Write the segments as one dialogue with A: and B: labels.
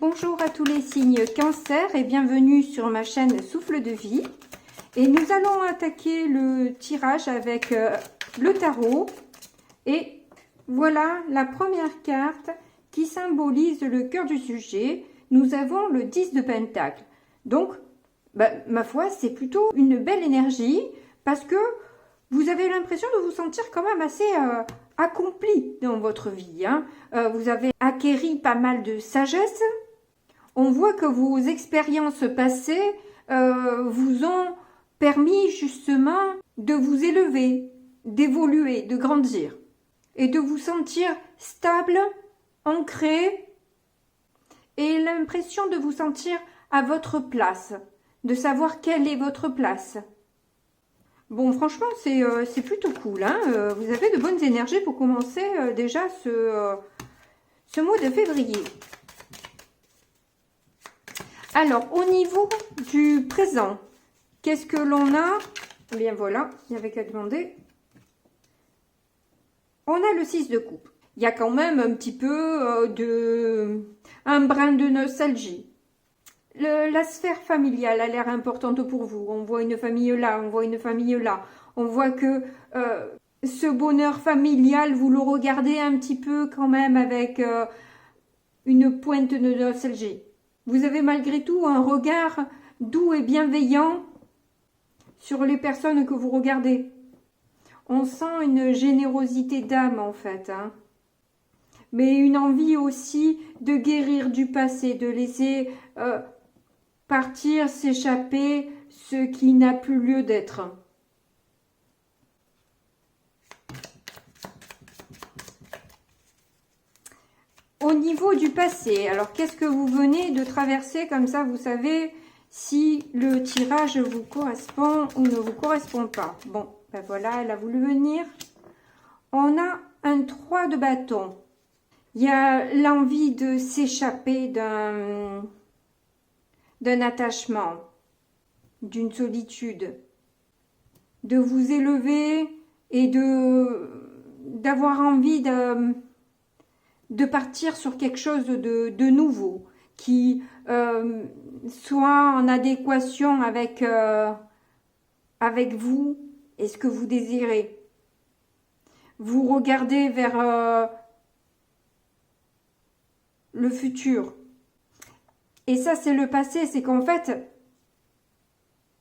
A: Bonjour à tous les signes Cancer et bienvenue sur ma chaîne Souffle de Vie. Et nous allons attaquer le tirage avec le tarot. Et voilà la première carte qui symbolise le cœur du sujet. Nous avons le 10 de Pentacle. Donc, ma foi, c'est plutôt une belle énergie parce que vous avez l'impression de vous sentir quand même assez accompli dans votre vie. Vous avez acquéri pas mal de sagesse. On voit que vos expériences passées vous ont permis justement de vous élever, d'évoluer, de grandir et de vous sentir stable, ancré et l'impression de vous sentir à votre place, de savoir quelle est votre place. Bon, franchement, c'est plutôt cool. Vous avez de bonnes énergies pour commencer déjà ce mois de février. Alors, au niveau du présent, qu'est-ce que l'on a? Eh bien, voilà, il n'y avait qu'à demander. On a le 6 de coupe. Il y a quand même un petit peu un brin de nostalgie. La sphère familiale a l'air importante pour vous. On voit une famille là, on voit une famille là. On voit que ce bonheur familial, vous le regardez un petit peu quand même avec une pointe de nostalgie. Vous avez malgré tout un regard doux et bienveillant sur les personnes que vous regardez. On sent une générosité d'âme en fait. Mais une envie aussi de guérir du passé, de laisser partir, s'échapper ce qui n'a plus lieu d'être. Au niveau du passé, alors qu'est-ce que vous venez de traverser? Comme ça, vous savez si le tirage vous correspond ou ne vous correspond pas. Bon, ben voilà, elle a voulu venir. On a un 3 de bâton. Il y a l'envie de s'échapper d'un attachement, d'une solitude, de vous élever et d'avoir envie de partir sur quelque chose de nouveau, qui soit en adéquation avec vous et ce que vous désirez. Vous regardez vers le futur. Et ça, c'est le passé. C'est qu'en fait,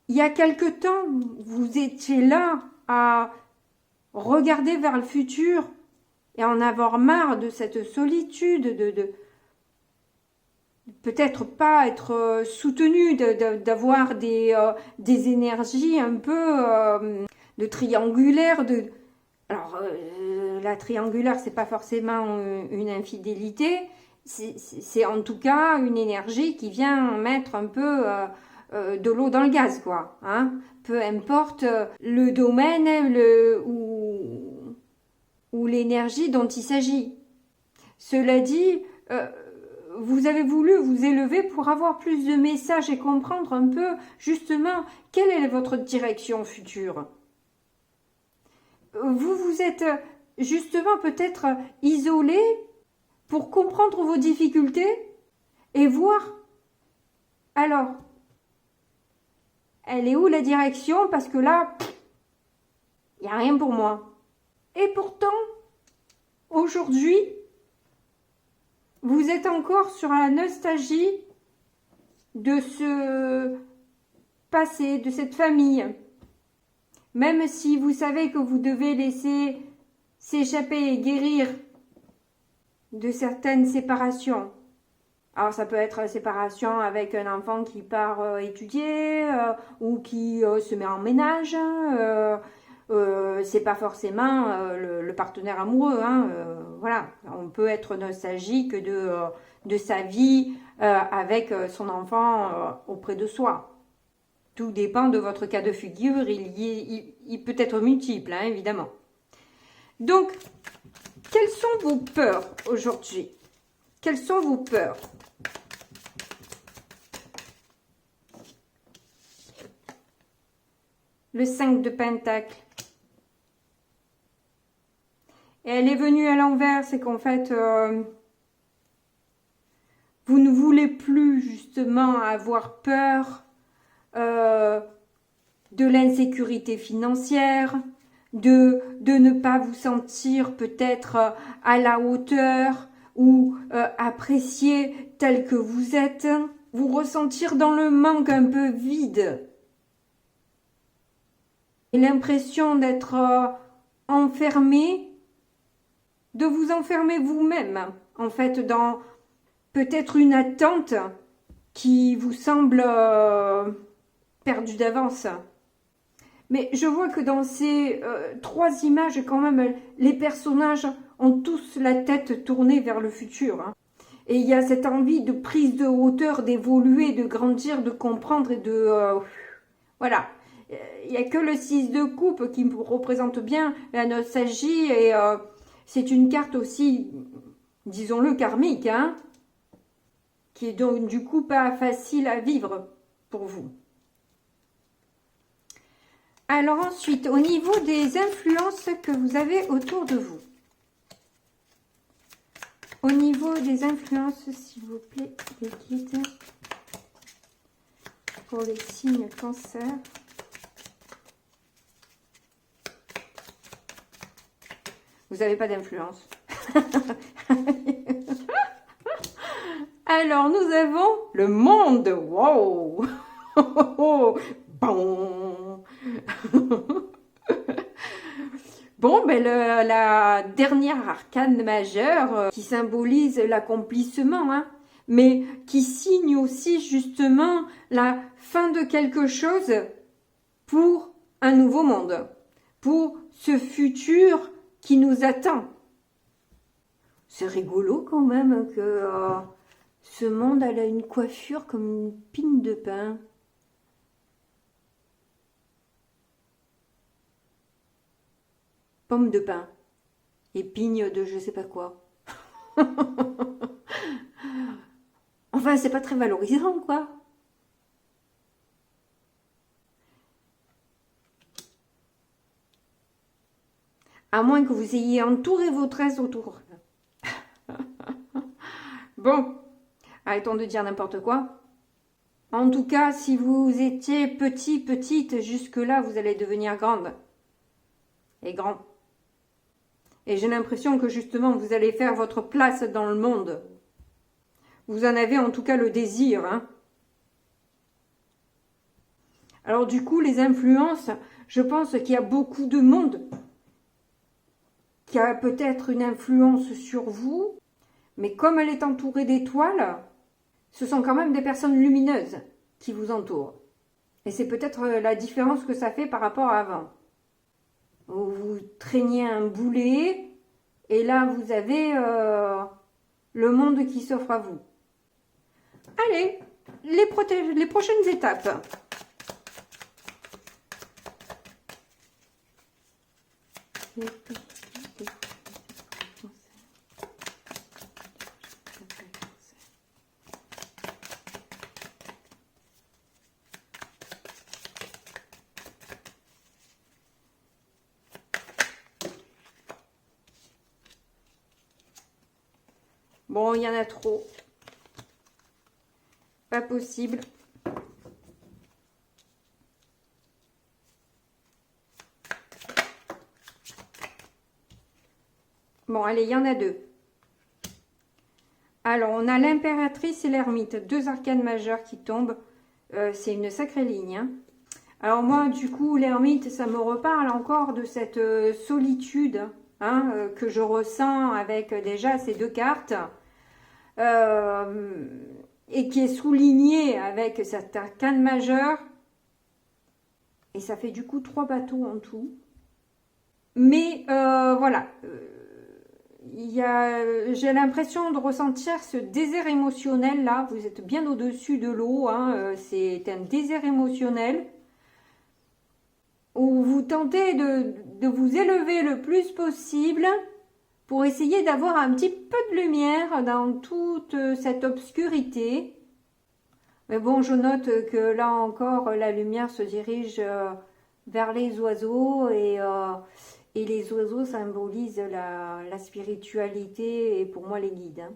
A: il y a quelque temps, vous étiez là à regarder vers le futur et en avoir marre de cette solitude, de peut-être pas être soutenu, d'avoir des énergies un peu de triangulaire. Alors, la triangulaire, c'est pas forcément une infidélité, c'est en tout cas une énergie qui vient mettre un peu de l'eau dans le gaz, quoi. Peu importe le domaine ou l'énergie dont il s'agit. Cela dit, vous avez voulu vous élever pour avoir plus de messages et comprendre un peu justement quelle est votre direction future. Vous vous êtes justement peut-être isolé pour comprendre vos difficultés et voir, alors, elle est où la direction? Parce que là, il n'y a rien pour moi. Et pourtant, aujourd'hui, vous êtes encore sur la nostalgie de ce passé, de cette famille. Même si vous savez que vous devez laisser s'échapper et guérir de certaines séparations. Alors ça peut être la séparation avec un enfant qui part étudier ou qui se met en ménage. C'est pas forcément le partenaire amoureux. Voilà, on peut être nostalgique de sa vie avec son enfant auprès de soi. Tout dépend de votre cas de figure. Il peut être multiple, évidemment. Donc, quelles sont vos peurs aujourd'hui? Quelles sont vos peurs? Le 5 de Pentacle. Et elle est venue à l'envers, c'est qu'en fait, Vous ne voulez plus justement avoir peur de l'insécurité financière, de ne pas vous sentir peut-être à la hauteur ou apprécié tel que vous êtes, vous ressentir dans le manque un peu vide. Et l'impression d'être enfermé, de vous enfermer vous-même, en fait, dans peut-être une attente qui vous semble perdue d'avance. Mais je vois que dans ces 3 images, quand même, les personnages ont tous la tête tournée vers le futur. Hein. Et il y a cette envie de prise de hauteur, d'évoluer, de grandir, de comprendre et de... voilà. Il n'y a que le 6 de coupe qui représente bien la nostalgie et c'est une carte aussi, disons-le, karmique, hein, qui est donc du coup pas facile à vivre pour vous. Alors ensuite, au niveau des influences que vous avez autour de vous. Au niveau des influences, s'il vous plaît, les guides pour les signes cancer. Vous n'avez pas d'influence. Alors, nous avons le monde. Wow. Bon. Bon, ben la dernière arcane majeure qui symbolise l'accomplissement, hein, mais qui signe aussi justement la fin de quelque chose pour un nouveau monde, pour ce futur qui nous attend. C'est rigolo quand même que ce monde elle a une coiffure comme une pine de pain. Pomme de pain et pigne de je sais pas quoi. Enfin, c'est pas très valorisant, quoi. À moins que vous ayez entouré vos tresses autour. Bon, arrêtons de dire n'importe quoi. En tout cas, si vous étiez petite, jusque-là, vous allez devenir grande. Et grand. Et j'ai l'impression que justement, vous allez faire votre place dans le monde. Vous en avez en tout cas le désir. Hein. Alors du coup, les influences, je pense qu'il y a beaucoup de monde qui a peut-être une influence sur vous. Mais comme elle est entourée d'étoiles, ce sont quand même des personnes lumineuses qui vous entourent. Et c'est peut-être la différence que ça fait par rapport à avant. Vous traîniez un boulet et là vous avez le monde qui s'offre à vous. Allez, les prochaines étapes. Bon, il y en a trop. Pas possible. Bon, allez, il y en a 2. Alors, on a l'impératrice et l'ermite. 2 arcanes majeures qui tombent. C'est une sacrée ligne. Hein. Alors moi, du coup, l'ermite, ça me reparle encore de cette solitude hein, que je ressens avec déjà ces 2 cartes. Et qui est soulignée avec cette arcane majeure. Et ça fait du coup 3 bateaux en tout. Mais voilà. J'ai l'impression de ressentir ce désert émotionnel là. Vous êtes bien au-dessus de l'eau. Hein, c'est un désert émotionnel. Où vous tentez de vous élever le plus possible pour essayer d'avoir un petit peu de lumière dans toute cette obscurité. Mais bon, je note que là encore, la lumière se dirige vers les oiseaux et les oiseaux symbolisent la spiritualité et pour moi les guides. Hein.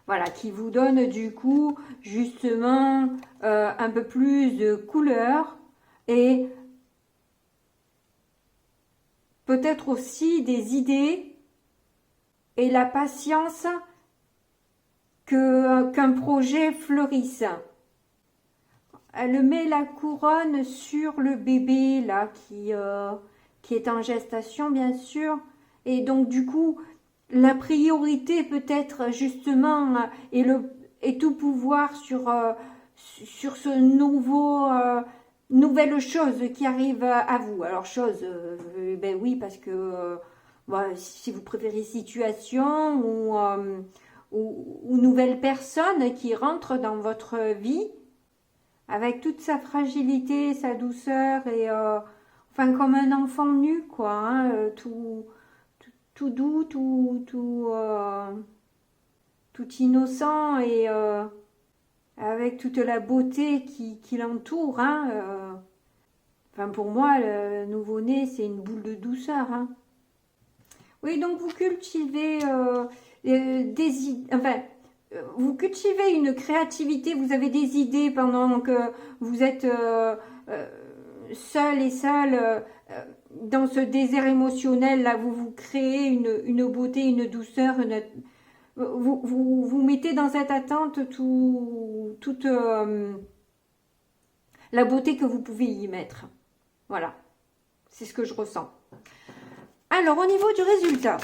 A: Voilà, qui vous donne du coup justement un peu plus de couleur et peut-être aussi des idées et la patience qu'un projet fleurisse. Elle met la couronne sur le bébé là qui est en gestation bien sûr. Et donc du coup, la priorité peut-être justement est tout pouvoir sur ce nouvelle chose qui arrive à vous. Alors chose, ben oui parce que si vous préférez situation ou nouvelle personne qui rentre dans votre vie avec toute sa fragilité, sa douceur et enfin comme un enfant nu quoi, hein, tout doux, tout innocent et avec toute la beauté qui l'entoure. Hein, enfin pour moi, le nouveau-né c'est une boule de douceur. Hein. Oui, donc vous cultivez vous cultivez une créativité, vous avez des idées pendant que vous êtes seul et seul dans ce désert émotionnel là, vous créez une beauté, une douceur, vous mettez dans cette attente toute la beauté que vous pouvez y mettre. Voilà, c'est ce que je ressens. Alors, au niveau du résultat,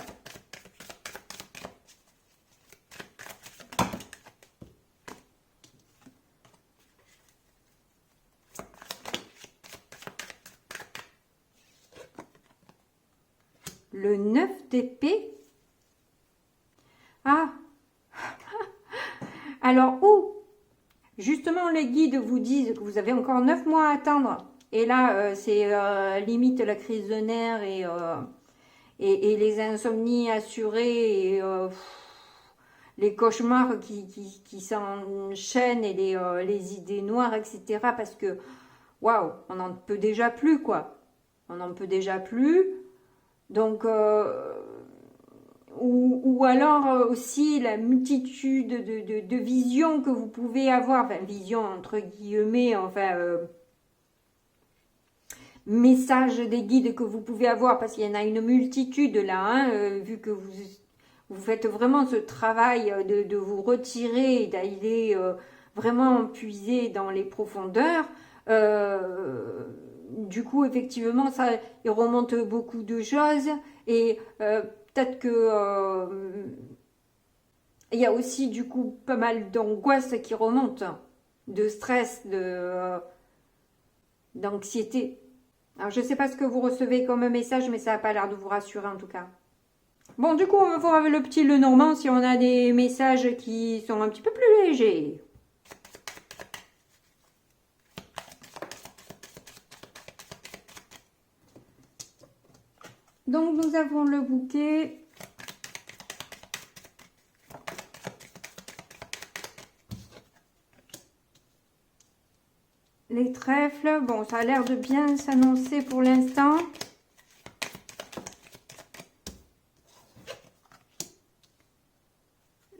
A: le 9 d'épée. Ah, alors où justement les guides vous disent que vous avez encore 9 mois à attendre. Et là, c'est limite la crise de nerfs et les insomnies assurées et les cauchemars qui s'enchaînent et les idées noires, etc. Parce que, waouh, on n'en peut déjà plus, quoi. On n'en peut déjà plus. Donc, ou alors aussi la multitude de visions que vous pouvez avoir, enfin, visions entre guillemets, enfin... message des guides que vous pouvez avoir parce qu'il y en a une multitude là, hein, vu que vous faites vraiment ce travail de vous retirer et d'aller vraiment puiser dans les profondeurs. Du coup, effectivement, ça, il remonte beaucoup de choses et peut-être que il y a aussi du coup pas mal d'angoisse qui remonte, de stress, d'anxiété. Alors, je ne sais pas ce que vous recevez comme message, mais ça n'a pas l'air de vous rassurer en tout cas. Bon, du coup, on va voir avec le petit Lenormand si on a des messages qui sont un petit peu plus légers. Donc, nous avons le bouquet. Les trèfles, bon, ça a l'air de bien s'annoncer pour l'instant.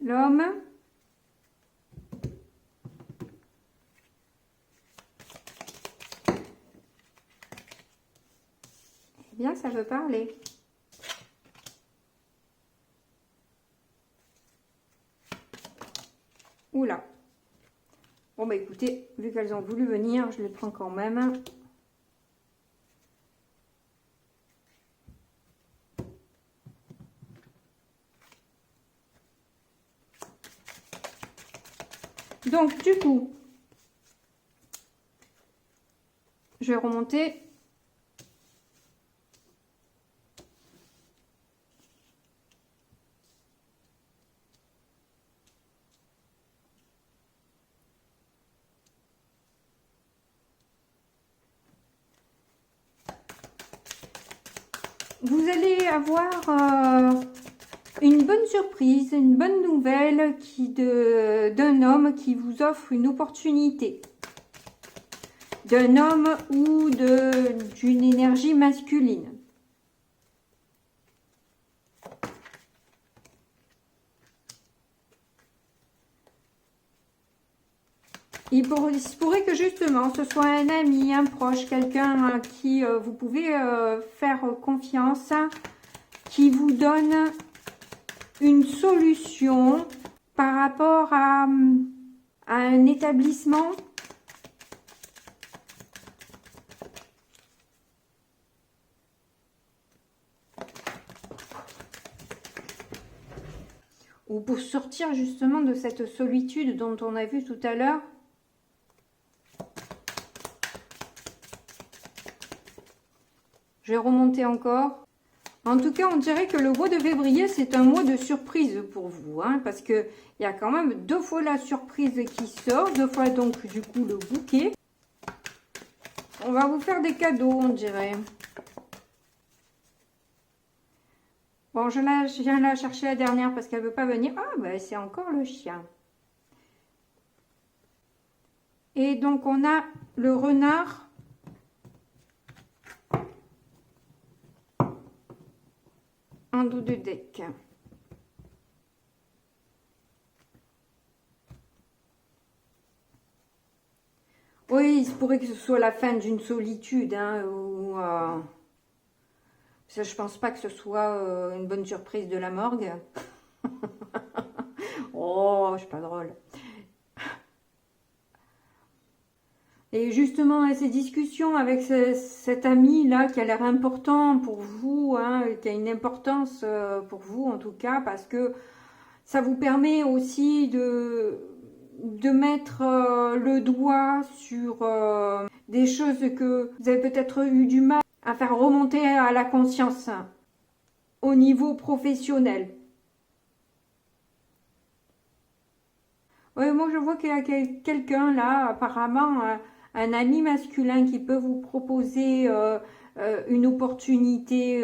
A: L'homme. Eh bien, ça veut parler. Oula. Bon, bah écoutez, vu qu'elles ont voulu venir, je les prends quand même. Donc, du coup, je vais remonter. Vous allez avoir une bonne surprise, une bonne nouvelle d'un homme qui vous offre une opportunité. D'un homme ou d'une énergie masculine. Il se pourrait que justement ce soit un ami, un proche, quelqu'un à qui vous pouvez faire confiance, qui vous donne une solution par rapport à un établissement. Ou pour sortir justement de cette solitude dont on a vu tout à l'heure. Je vais remonter encore. En tout cas, on dirait que le mois de février, c'est un mois de surprise pour vous. Hein, parce qu'il y a quand même 2 fois la surprise qui sort. 2 fois donc du coup le bouquet. On va vous faire des cadeaux, on dirait. Bon, je viens la chercher la dernière parce qu'elle ne veut pas venir. Ah, ben c'est encore le chien. Et donc, on a le renard. En dos de deck. Oui, il se pourrait que ce soit la fin d'une solitude, hein, ou... je pense pas que ce soit une bonne surprise de la morgue. Oh, je suis pas drôle. Et justement, ces discussions avec cet ami-là qui a l'air important pour vous, hein, qui a une importance pour vous en tout cas, parce que ça vous permet aussi de mettre le doigt sur des choses que vous avez peut-être eu du mal à faire remonter à la conscience au niveau professionnel. Oui, moi je vois qu'il y a quelqu'un là, apparemment un ami masculin qui peut vous proposer une opportunité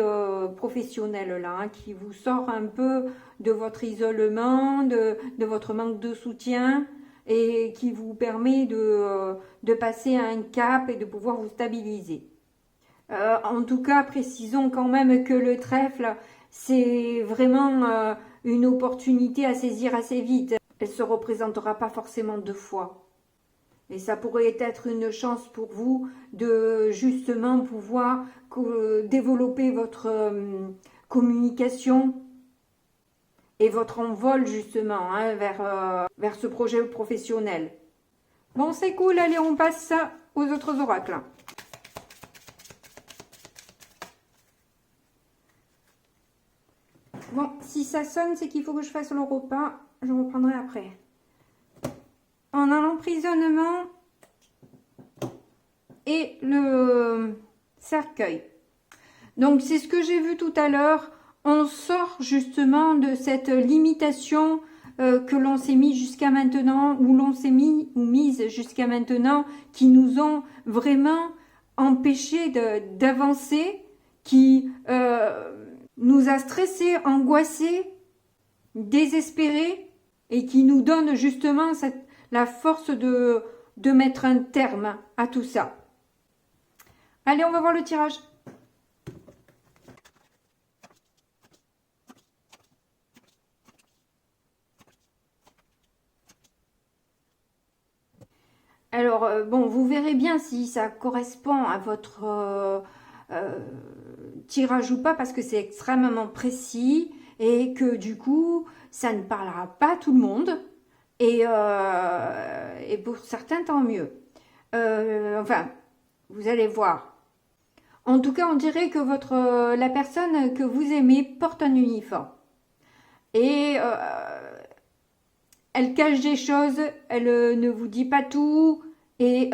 A: professionnelle là, hein, qui vous sort un peu de votre isolement, de votre manque de soutien et qui vous permet de passer à un cap et de pouvoir vous stabiliser. En tout cas, précisons quand même que le trèfle, c'est vraiment une opportunité à saisir assez vite. Elle ne se représentera pas forcément 2 fois. Et ça pourrait être une chance pour vous de justement pouvoir développer votre communication et votre envol justement hein, vers ce projet professionnel. Bon, c'est cool, allez, on passe aux autres oracles. Bon, si ça sonne, c'est qu'il faut que je fasse le repas. Je reprendrai après. On a l'emprisonnement et le cercueil. Donc, c'est ce que j'ai vu tout à l'heure. On sort justement de cette limitation que l'on s'est mis jusqu'à maintenant, ou l'on s'est mis ou mise jusqu'à maintenant, qui nous ont vraiment empêché d'avancer, qui nous a stressés, angoissés, désespérés, et qui nous donne justement la force de mettre un terme à tout ça. Allez, on va voir le tirage. Alors, bon, vous verrez bien si ça correspond à votre tirage ou pas, parce que c'est extrêmement précis et que du coup, ça ne parlera pas à tout le monde. Et pour certains, tant mieux. Enfin, vous allez voir. En tout cas, on dirait que la personne que vous aimez porte un uniforme. Et elle cache des choses, elle ne vous dit pas tout. Et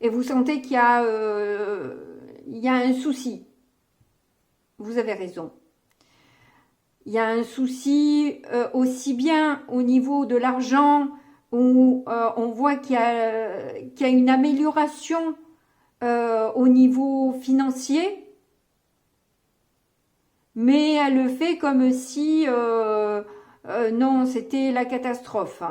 A: vous sentez qu'il y a un souci. Vous avez raison. Il y a un souci aussi bien au niveau de l'argent, où on voit qu'il y a une amélioration au niveau financier, mais elle le fait comme si non, c'était la catastrophe.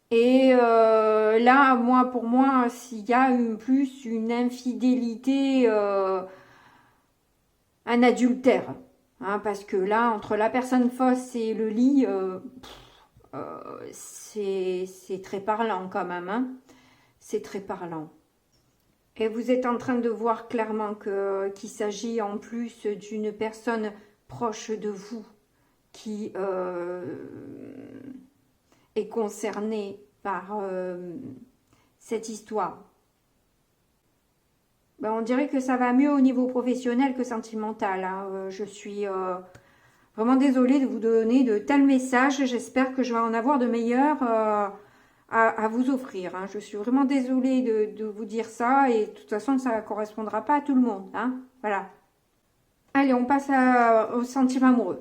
A: Et là, pour moi, s'il y a plus une infidélité, un adultère, Hein, parce que là, entre la personne fausse et le lit, c'est très parlant quand même. Hein. C'est très parlant. Et vous êtes en train de voir clairement qu'il s'agit en plus d'une personne proche de vous qui est concernée par cette histoire. Ben, on dirait que ça va mieux au niveau professionnel que sentimental. Hein. Je suis vraiment désolée de vous donner de tels messages. J'espère que je vais en avoir de meilleurs à vous offrir. Hein. Je suis vraiment désolée de vous dire ça et de toute façon, ça ne correspondra pas à tout le monde. Hein. Voilà. Allez, on passe au sentiment amoureux.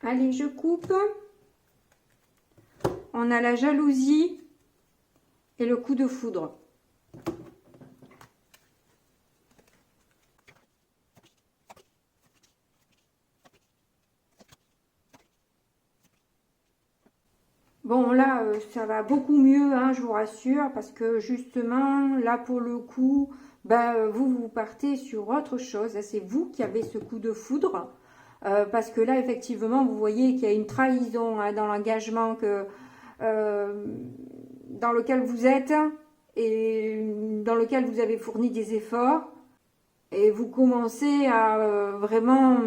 A: Allez, je coupe. On a la jalousie et le coup de foudre. Bon, là, ça va beaucoup mieux, hein, je vous rassure, parce que justement, là, pour le coup, ben, vous partez sur autre chose. C'est vous qui avez ce coup de foudre, parce que là, effectivement, vous voyez qu'il y a une trahison hein, dans l'engagement dans lequel vous êtes et dans lequel vous avez fourni des efforts. Et vous commencez à vraiment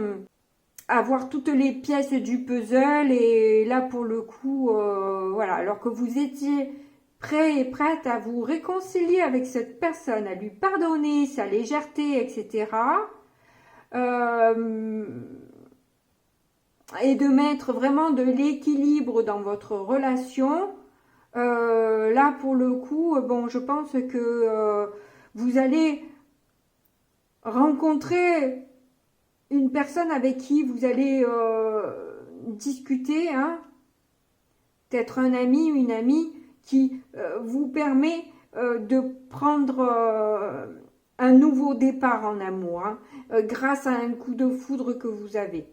A: avoir toutes les pièces du puzzle et là pour le coup voilà, alors que vous étiez prêt et prête à vous réconcilier avec cette personne, à lui pardonner sa légèreté, etc. Et de mettre vraiment de l'équilibre dans votre relation. Là pour le coup, bon, je pense que vous allez rencontrer une personne avec qui vous allez discuter, hein, peut-être un ami, une amie qui vous permet de prendre un nouveau départ en amour, hein, grâce à un coup de foudre que vous avez.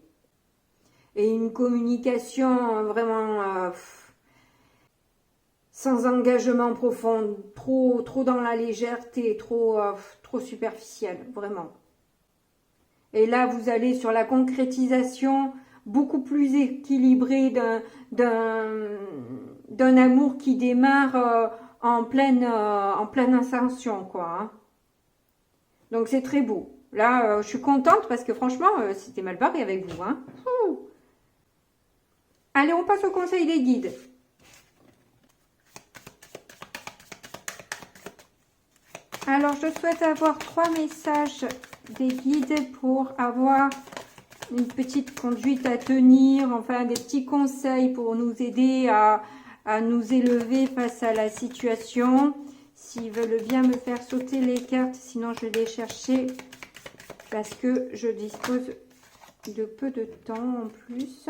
A: Et une communication vraiment sans engagement profond, trop dans la légèreté, trop superficielle, vraiment. Et là, vous allez sur la concrétisation beaucoup plus équilibrée d'un amour qui démarre en pleine ascension, quoi. Hein. Donc, c'est très beau. Là, je suis contente parce que franchement, c'était mal barré avec vous. Hein. Allez, on passe au conseil des guides. Alors, je souhaite avoir 3 messages des guides pour avoir une petite conduite à tenir, enfin des petits conseils pour nous aider à nous élever face à la situation. S'ils veulent bien me faire sauter les cartes, sinon je vais les chercher parce que je dispose de peu de temps en plus.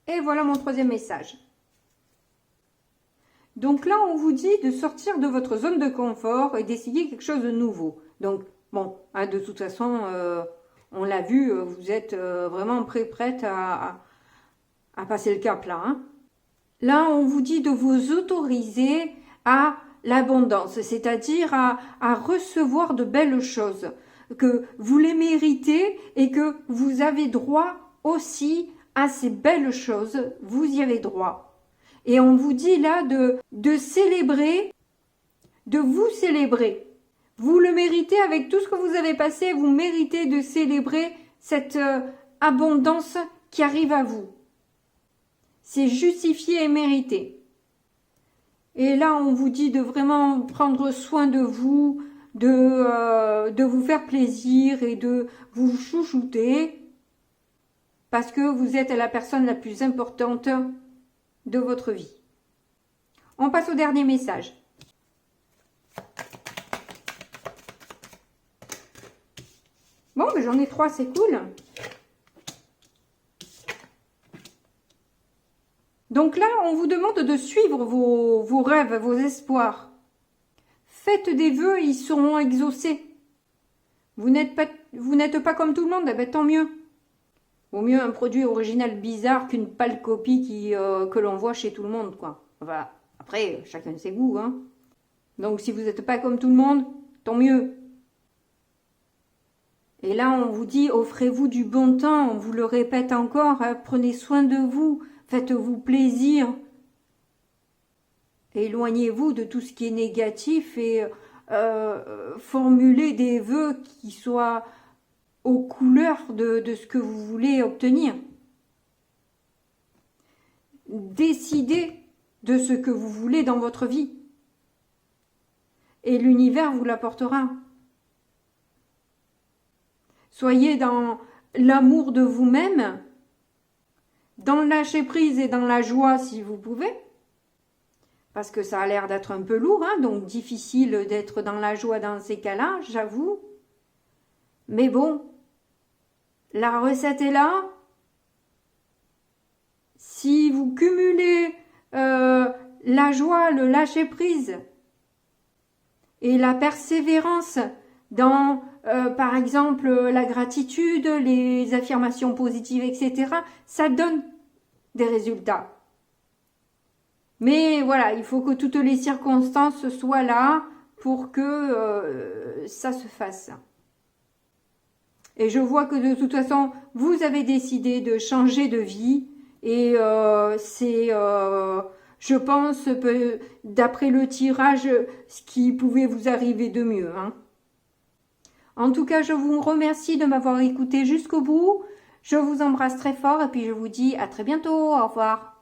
A: Et voilà mon 3e message. Donc là, on vous dit de sortir de votre zone de confort et d'essayer quelque chose de nouveau. Donc, bon, hein, de toute façon, on l'a vu, vous êtes vraiment prête à passer le cap là. Hein. Là, on vous dit de vous autoriser à l'abondance, c'est-à-dire à recevoir de belles choses, que vous les méritez et que vous avez droit aussi à ces belles choses, vous y avez droit. Et on vous dit là de célébrer, de vous célébrer. Vous le méritez avec tout ce que vous avez passé, vous méritez de célébrer cette abondance qui arrive à vous. C'est justifié et mérité. Et là, on vous dit de vraiment prendre soin de vous, de vous faire plaisir et de vous chouchouter. Parce que vous êtes la personne la plus importante de votre vie. On passe au dernier message. Bon, mais j'en ai 3, c'est cool. Donc là, on vous demande de suivre vos rêves, vos espoirs. Faites des vœux, ils seront exaucés. Vous n'êtes vous n'êtes pas comme tout le monde, eh ben, tant mieux. Vaut mieux un produit original bizarre qu'une pâle copie que l'on voit chez tout le monde, quoi. Enfin, après, chacun ses goûts, hein. Donc, si vous n'êtes pas comme tout le monde, tant mieux. Et là, on vous dit, offrez-vous du bon temps, on vous le répète encore, hein, prenez soin de vous, faites-vous plaisir. Éloignez-vous de tout ce qui est négatif et formulez des vœux qui soient aux couleurs de ce que vous voulez obtenir. Décidez de ce que vous voulez dans votre vie. Et l'univers vous l'apportera. Soyez dans l'amour de vous-même, dans le lâcher-prise et dans la joie si vous pouvez. Parce que ça a l'air d'être un peu lourd, hein, donc difficile d'être dans la joie dans ces cas-là, j'avoue. Mais bon, la recette est là. Si vous cumulez la joie, le lâcher-prise et la persévérance dans, par exemple, la gratitude, les affirmations positives, etc., ça donne des résultats. Mais voilà, il faut que toutes les circonstances soient là pour que ça se fasse. Et je vois que de toute façon, vous avez décidé de changer de vie. Et c'est, je pense, d'après le tirage, ce qui pouvait vous arriver de mieux, hein. En tout cas, je vous remercie de m'avoir écouté jusqu'au bout. Je vous embrasse très fort et puis je vous dis à très bientôt. Au revoir.